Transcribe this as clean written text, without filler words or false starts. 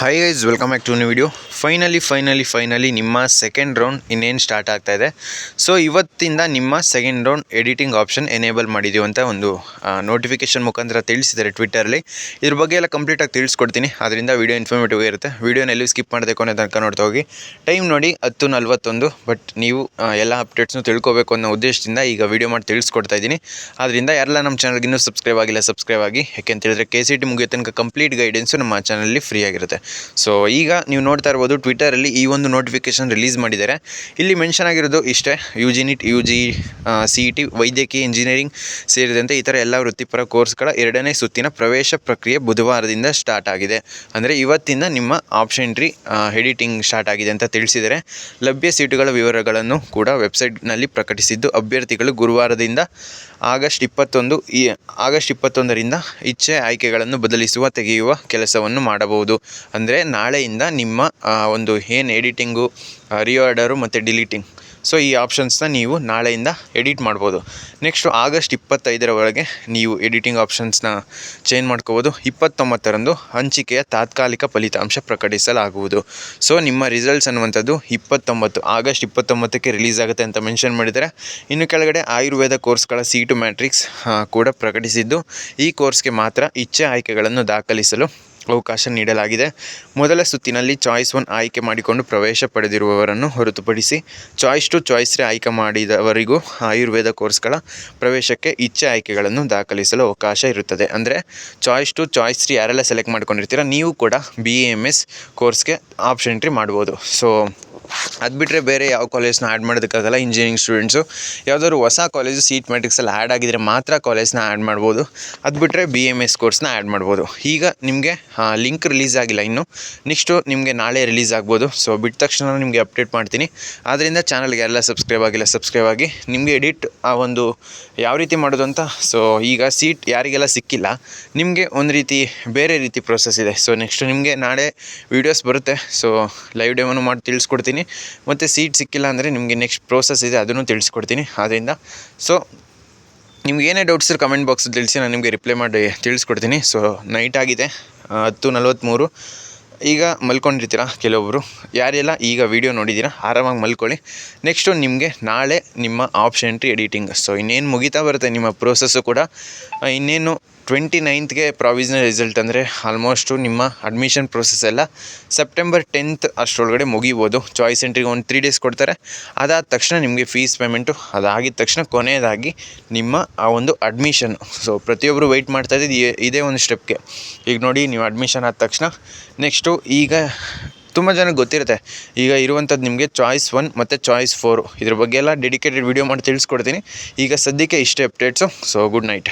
Hi guys, welcome back to new video. Finally ನಿಮ್ಮ second round ಇನ್ನೇನು start ಆಗ್ತಾ ಇದೆ. ಸೊ ಇವತ್ತಿಂದ ನಿಮ್ಮ second round editing option enable ಮಾಡಿದ್ದೀವಿ ಅಂತ ಒಂದು ನೋಟಿಫಿಕೇಷನ್ ಮುಖಾಂತರ ತಿಳಿಸಿದ್ದಾರೆ ಟ್ವಿಟ್ಟರಲ್ಲಿ. ಇದ್ರ ಬಗ್ಗೆ ಎಲ್ಲ ಕಂಪ್ಲೀಟಾಗಿ ತಿಳಿಸ್ಕೊಡ್ತೀನಿ. ಅದರಿಂದ ವೀಡಿಯೋ ಇನ್ಫಾರ್ಮೇಟಿವ್ ಇರುತ್ತೆ. ವೀಡಿಯೋನ ಎಲ್ಲೂ ಸ್ಕಿಪ್ ಮಾಡಬೇಕು ಅನ್ನೋ ತನಕ ನೋಡ್ತಾ ಹೋಗಿ. ಟೈಮ್ ನೋಡಿ 10:41. ಬಟ್ ನೀವು ಎಲ್ಲ ಅಪ್ಡೇಟ್ಸ್ನು ತಿಳ್ಕೊಬೇಕು ಅನ್ನೋ ಉದ್ದೇಶದಿಂದ ಈಗ ವೀಡಿಯೋ ಮಾಡಿ ತಿಳಿಸ್ಕೊಡ್ತಾ ಇದ್ದೀನಿ. ಆದ್ದರಿಂದ ಯಾರೆಲ್ಲ ನಮ್ಮ ಚಾನಲ್ಗೆ ಇನ್ನೂ ಸಬ್ಸ್ಕ್ರೈಬ್ ಆಗಿ. ಯಾಕೆಂತೇಳಿದ್ರೆ KCT ಮುಗಿಯೋ ತನಕ ಕಂಪ್ಲೀಟ್ ಗೈಡೆನ್ಸು ನಮ್ಮ ಚಾನಲಲ್ಲಿ ಫ್ರೀ ಆಗಿರುತ್ತೆ. ಸೊ ಈಗ ನೀವು ನೋಡ್ತಾ ಇರ್ಬೋದು, ಟ್ವಿಟರಲ್ಲಿ ಈ ಒಂದು ನೋಟಿಫಿಕೇಷನ್ ರಿಲೀಸ್ ಮಾಡಿದ್ದಾರೆ. ಇಲ್ಲಿ ಮೆನ್ಷನ್ ಆಗಿರೋದು ಇಷ್ಟೇ: UG NEET, UG CET, ವೈದ್ಯಕೀಯ, ಇಂಜಿನಿಯರಿಂಗ್ ಸೇರಿದಂತೆ ಇತರ ಎಲ್ಲ ವೃತ್ತಿಪರ ಕೋರ್ಸ್ಗಳ 2ನೇ ಸುತ್ತಿನ ಪ್ರವೇಶ ಪ್ರಕ್ರಿಯೆ ಬುಧವಾರದಿಂದ ಸ್ಟಾರ್ಟ್ ಆಗಿದೆ. ಅಂದರೆ ಇವತ್ತಿಂದ ನಿಮ್ಮ ಆಪ್ಷನ್ ಎಂಟ್ರಿ ಎಡಿಟಿಂಗ್ ಸ್ಟಾರ್ಟ್ ಆಗಿದೆ ಅಂತ ತಿಳಿಸಿದ್ದಾರೆ. ಲಭ್ಯ ಸೀಟುಗಳ ವಿವರಗಳನ್ನು ಕೂಡ ವೆಬ್ಸೈಟ್ನಲ್ಲಿ ಪ್ರಕಟಿಸಿದ್ದು, ಅಭ್ಯರ್ಥಿಗಳು ಗುರುವಾರದಿಂದ ಆಗಸ್ಟ್ 21ರಿಂದ ಇಚ್ಛೆ ಆಯ್ಕೆಗಳನ್ನು ಬದಲಿಸುವ ತೆಗೆಯುವ ಕೆಲಸವನ್ನು ಮಾಡಬಹುದು. ಅಂದರೆ ನಾಳೆಯಿಂದ ನಿಮ್ಮ ಒಂದು ಏನು ಎಡಿಟಿಂಗು, ರಿಆರ್ಡರು ಮತ್ತು ಡಿಲೀಟಿಂಗ್, ಸೊ ಈ ಆಪ್ಷನ್ಸ್ನ ನೀವು ನಾಳೆಯಿಂದ ಎಡಿಟ್ ಮಾಡ್ಬೋದು. ನೆಕ್ಸ್ಟು ಆಗಸ್ಟ್ 25ರವರೆಗೆ ನೀವು ಎಡಿಟಿಂಗ್ ಆಪ್ಷನ್ಸ್ನ ಚೇಂಜ್ ಮಾಡ್ಕೋಬೋದು. 29ರಂದು ಹಂಚಿಕೆಯ ತಾತ್ಕಾಲಿಕ ಫಲಿತಾಂಶ ಪ್ರಕಟಿಸಲಾಗುವುದು. ಸೊ ನಿಮ್ಮ ರಿಸಲ್ಟ್ಸ್ ಅನ್ನುವಂಥದ್ದು ಆಗಸ್ಟ್ 29ಕ್ಕೆ ರಿಲೀಸ್ ಆಗುತ್ತೆ ಅಂತ ಮೆನ್ಷನ್ ಮಾಡಿದ್ದಾರೆ. ಇನ್ನು ಕೆಳಗಡೆ ಆಯುರ್ವೇದ ಕೋರ್ಸ್ಗಳ ಸೀಟು ಮ್ಯಾಟ್ರಿಕ್ಸ್ ಕೂಡ ಪ್ರಕಟಿಸಿದ್ದು, ಈ ಕೋರ್ಸ್ಗೆ ಮಾತ್ರ ಇಚ್ಛೆ ಆಯ್ಕೆಗಳನ್ನು ದಾಖಲಿಸಲು ಅವಕಾಶ ನೀಡಲಾಗಿದೆ. ಮೊದಲ ಸುತ್ತಿನಲ್ಲಿ ಚಾಯ್ಸ್ 1 ಆಯ್ಕೆ ಮಾಡಿಕೊಂಡು ಪ್ರವೇಶ ಪಡೆದಿರುವವರನ್ನು ಹೊರತುಪಡಿಸಿ ಚಾಯ್ಸ್ 2, ಚಾಯ್ಸ್ 3 ಆಯ್ಕೆ ಮಾಡಿದವರಿಗೂ ಆಯುರ್ವೇದ ಕೋರ್ಸ್ಗಳ ಪ್ರವೇಶಕ್ಕೆ ಇಚ್ಛೆ ಆಯ್ಕೆಗಳನ್ನು ದಾಖಲಿಸಲು ಅವಕಾಶ ಇರುತ್ತದೆ. ಅಂದರೆ ಚಾಯ್ಸ್ 2, ಚಾಯ್ಸ್ 3 ಯಾರೆಲ್ಲ ಸೆಲೆಕ್ಟ್ ಮಾಡ್ಕೊಂಡಿರ್ತೀರ ನೀವು ಕೂಡ BAMS ಕೋರ್ಸ್ಗೆ ಆಪ್ಷನ್ ಎಂಟ್ರಿ ಮಾಡ್ಬೋದು. ಸೊ ಅದು ಬಿಟ್ಟರೆ ಬೇರೆ ಯಾವ ಕಾಲೇಜ್ನ ಆ್ಯಡ್ ಮಾಡೋದಕ್ಕಾಗಲ್ಲ. ಇಂಜಿನಿಯರಿಂಗ್ ಸ್ಟೂಡೆಂಟ್ಸು ಯಾವುದಾದ್ರು ಹೊಸ ಕಾಲೇಜು ಸೀಟ್ ಮ್ಯಾಟ್ರಿಕ್ಸಲ್ಲಿ ಆ್ಯಡ್ ಆಗಿದರೆ ಮಾತ್ರ ಕಾಲೇಜ್ನ ಆ್ಯಡ್ ಮಾಡ್ಬೋದು. ಅದು ಬಿಟ್ಟರೆ BAMS ಕೋರ್ಸ್ನ ಆ್ಯಡ್ ಮಾಡ್ಬೋದು. ಈಗ ನಿಮಗೆ ಲಿಂಕ್ ರಿಲೀಸ್ ಆಗಿಲ್ಲ ಇನ್ನು. ನೆಕ್ಸ್ಟು ನಿಮಗೆ ನಾಳೆ ರಿಲೀಸ್ ಆಗ್ಬೋದು. ಸೊ ಬಿಟ್ಟ ತಕ್ಷಣ ನಿಮಗೆ ಅಪ್ಡೇಟ್ ಮಾಡ್ತೀನಿ. ಆದ್ದರಿಂದ ಚಾನಲ್ಗೆ ಎಲ್ಲ ಸಬ್ಸ್ಕ್ರೈಬ್ ಆಗಿ. ನಿಮಗೆ ಎಡಿಟ್ ಒಂದು ಯಾವ ರೀತಿ ಮಾಡೋದು ಅಂತ. ಸೊ ಈಗ ಸೀಟ್ ಯಾರಿಗೆಲ್ಲ ಸಿಕ್ಕಿಲ್ಲ, ನಿಮಗೆ ಒಂದು ರೀತಿ ಬೇರೆ ರೀತಿ ಪ್ರೋಸೆಸ್ ಇದೆ. ಸೊ ನೆಕ್ಸ್ಟು ನಿಮಗೆ ನಾಳೆ ವೀಡಿಯೋಸ್ ಬರುತ್ತೆ. ಸೊ ಲೈವ್ ಡೆಮೋನು ಮಾಡಿ ತಿಳಿಸ್ಕೊಡ್ತೀನಿ. ಮತ್ತು ಸೀಟ್ ಸಿಕ್ಕಿಲ್ಲ ಅಂದರೆ ನಿಮಗೆ ನೆಕ್ಸ್ಟ್ ಪ್ರೋಸೆಸ್ ಇದೆ, ಅದನ್ನು ತಿಳಿಸ್ಕೊಡ್ತೀನಿ. ಆದ್ದರಿಂದ ಸೊ ನಿಮ್ಗೆ ಏನೇ ಡೌಟ್ಸ್ ಇರೋ ಕಮೆಂಟ್ ಬಾಕ್ಸಲ್ಲಿ ತಿಳಿಸಿ, ನಾನು ನಿಮಗೆ ರಿಪ್ಲೈ ಮಾಡಿ ತಿಳಿಸ್ಕೊಡ್ತೀನಿ. ಸೊ ನೈಟ್ ಆಗಿದೆ 10:43. ಈಗ ಮಲ್ಕೊಂಡಿರ್ತೀರ ಕೆಲವೊಬ್ಬರು. ಯಾರೆಲ್ಲ ಈಗ ವೀಡಿಯೋ ನೋಡಿದ್ದೀರಾ ಆರಾಮಾಗಿ ಮಲ್ಕೊಳ್ಳಿ. ನೆಕ್ಸ್ಟು ನಿಮಗೆ ನಾಳೆ ನಿಮ್ಮ ಆಪ್ಷನ್ ಎಂಟ್ರಿ ಎಡಿಟಿಂಗ್. ಸೊ ಇನ್ನೇನು ಮುಗಿತಾ ಬರುತ್ತೆ ನಿಮ್ಮ ಪ್ರೋಸೆಸ್ಸು ಕೂಡ. ಇನ್ನೇನು 29ಗೆ ಪ್ರಾವಿಷನಲ್ ರಿಸಲ್ಟ್, ಅಂದರೆ ಆಲ್ಮೋಸ್ಟು ನಿಮ್ಮ ಅಡ್ಮಿಷನ್ ಪ್ರೋಸೆಸ್ ಎಲ್ಲ ಸೆಪ್ಟೆಂಬರ್ 10th ಅಷ್ಟರೊಳಗಡೆ ಮುಗಿಬೋದು. ಚಾಯ್ಸ್ ಎಂಟ್ರಿಗೆ ಒಂದು 3 days ಕೊಡ್ತಾರೆ. ಅದಾದ ತಕ್ಷಣ ನಿಮಗೆ ಫೀಸ್ ಪೇಮೆಂಟು ಅದಾಗಿದ್ದ ತಕ್ಷಣ ಕೊನೆಯದಾಗಿ ನಿಮ್ಮ ಆ ಒಂದು ಅಡ್ಮಿಷನ್. ಸೊ ಪ್ರತಿಯೊಬ್ಬರು ವೆಯ್ಟ್ ಮಾಡ್ತಾ ಇದ್ದಿದ್ದು ಇದೇ ಒಂದು ಸ್ಟೆಪ್ಗೆ. ಈಗ ನೋಡಿ, ನೀವು ಅಡ್ಮಿಷನ್ ಆದ ತಕ್ಷಣ ನೆಕ್ಸ್ಟು ಈಗ ತುಂಬ ಜನಕ್ಕೆ ಗೊತ್ತಿರುತ್ತೆ. ಈಗ ಇರುವಂಥದ್ದು ನಿಮಗೆ ಚಾಯ್ಸ್ 1 ಮತ್ತು ಚಾಯ್ಸ್ 4 ಇದ್ರ ಬಗ್ಗೆ ಎಲ್ಲ ಡೆಡಿಕೇಟೆಡ್ ವೀಡಿಯೋ ಮಾಡಿ ತಿಳಿಸ್ಕೊಡ್ತೀನಿ. ಈಗ ಸದ್ಯಕ್ಕೆ ಇಷ್ಟೇ ಅಪ್ಡೇಟ್ಸು. So good night.